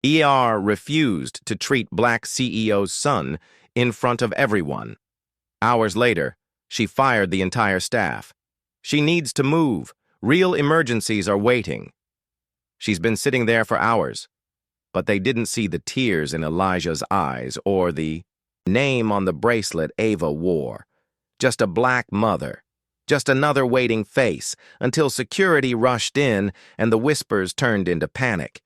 ER refused to treat black CEO's son in front of everyone. Hours later, she fired the entire staff. She needs to move. Real emergencies are waiting. She's been sitting there for hours, but they didn't see the tears in Elijah's eyes or the name on the bracelet Ava wore. Just a black mother. Just another waiting face, until security rushed in and the whispers turned into panic.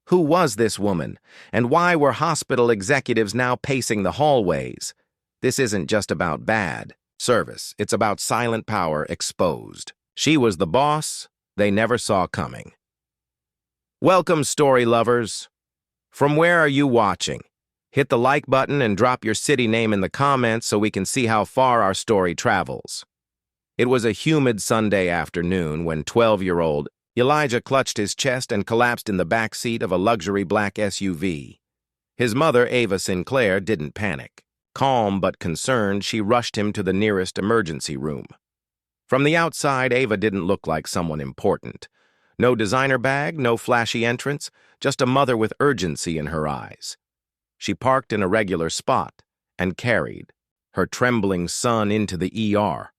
Who was this woman, and why were hospital executives now pacing the hallways? This isn't just about bad service, it's about silent power exposed. She was the boss they never saw coming. Welcome, story lovers. From where are you watching? Hit the like button and drop your city name in the comments so we can see how far our story travels. It was a humid Sunday afternoon when 12-year-old Elijah clutched his chest and collapsed in the back seat of a luxury black SUV. His mother, Ava Sinclair, didn't panic. Calm but concerned, she rushed him to the nearest emergency room. From the outside, Ava didn't look like someone important. No designer bag, no flashy entrance, just a mother with urgency in her eyes. She parked in a regular spot and carried her trembling son into the ER.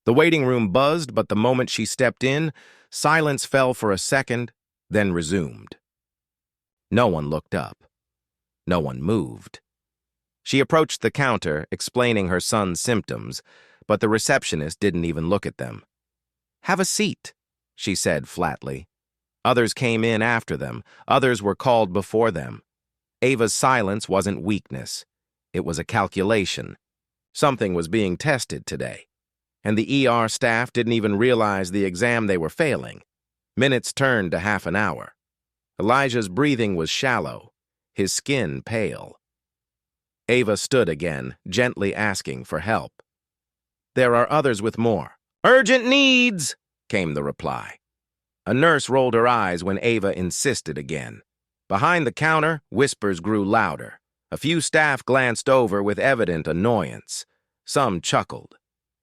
The waiting room buzzed, but the moment she stepped in, silence fell for a second, then resumed. No one looked up. No one moved. She approached the counter, explaining her son's symptoms, but the receptionist didn't even look at them. "Have a seat," she said flatly. Others came in after them. Others were called before them. Ava's silence wasn't weakness. It was a calculation. Something was being tested today. And the ER staff didn't even realize the exam they were failing. Minutes turned to half an hour. Elijah's breathing was shallow, his skin pale. Ava stood again, gently asking for help. "There are others with more." "Urgent needs," came the reply. A nurse rolled her eyes when Ava insisted again. Behind the counter, whispers grew louder. A few staff glanced over with evident annoyance. Some chuckled.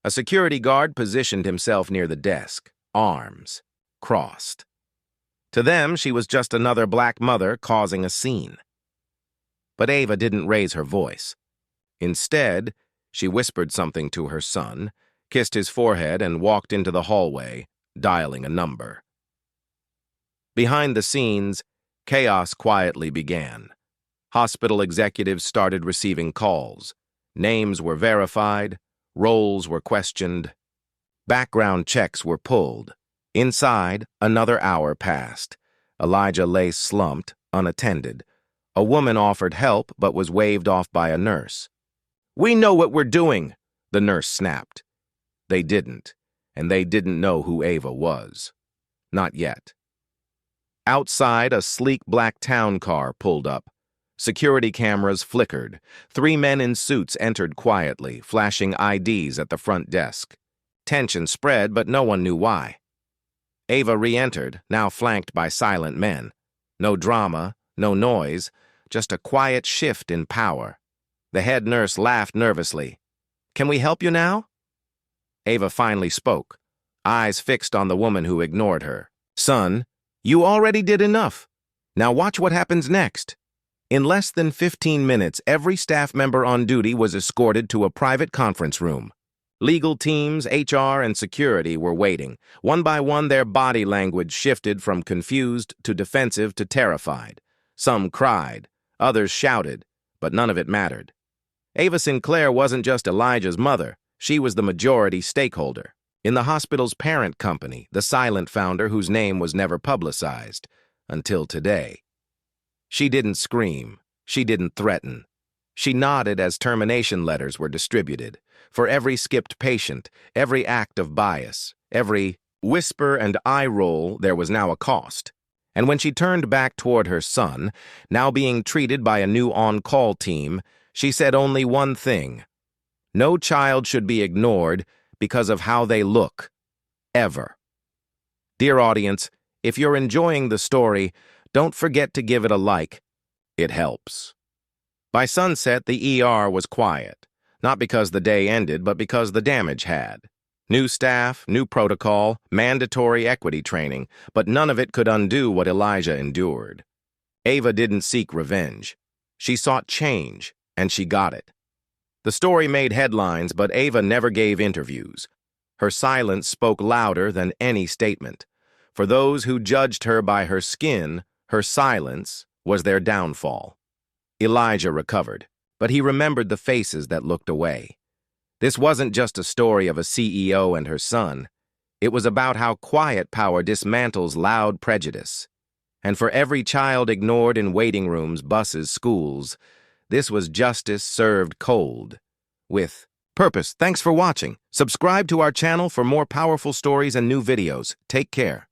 A security guard positioned himself near the desk, arms crossed. To them, she was just another black mother causing a scene. But Ava didn't raise her voice. Instead, she whispered something to her son, kissed his forehead, and walked into the hallway, dialing a number. Behind the scenes, chaos quietly began. Hospital executives started receiving calls. Names were verified. Roles were questioned. Background checks were pulled. Inside, another hour passed. Elijah lay slumped, unattended. A woman offered help but was waved off by a nurse. "We know what we're doing," the nurse snapped. They didn't, and they didn't know who Ava was. Not yet. Outside, a sleek black town car pulled up. Security cameras flickered. 3 men in suits entered quietly, flashing IDs at the front desk. Tension spread, but no one knew why. Ava re-entered, now flanked by silent men. No drama, no noise, just a quiet shift in power. The head nurse laughed nervously. "Can we help you now?" Ava finally spoke, eyes fixed on the woman who ignored her. "Son, you already did enough. Now watch what happens next." In less than 15 minutes, every staff member on duty was escorted to a private conference room. Legal teams, HR, and security were waiting. One by one, their body language shifted from confused to defensive to terrified. Some cried, others shouted, but none of it mattered. Ava Sinclair wasn't just Elijah's mother. She was the majority stakeholder. In the hospital's parent company, the silent founder whose name was never publicized, until today. She didn't scream. She didn't threaten. She nodded as termination letters were distributed. For every skipped patient, every act of bias, every whisper and eye roll, there was now a cost. And when she turned back toward her son, now being treated by a new on-call team, she said only one thing. No child should be ignored because of how they look. Ever. Dear audience, if you're enjoying the story, don't forget to give it a like. It helps. By sunset, the ER was quiet. Not because the day ended, but because the damage had. New staff, new protocol, mandatory equity training, but none of it could undo what Elijah endured. Ava didn't seek revenge. She sought change, and she got it. The story made headlines, but Ava never gave interviews. Her silence spoke louder than any statement. For those who judged her by her skin, her silence was their downfall. Elijah recovered, but he remembered the faces that looked away. This wasn't just a story of a CEO and her son. It was about how quiet power dismantles loud prejudice. And for every child ignored in waiting rooms, buses, schools, this was justice served cold. With purpose. Thanks for watching. Subscribe to our channel for more powerful stories and new videos. Take care.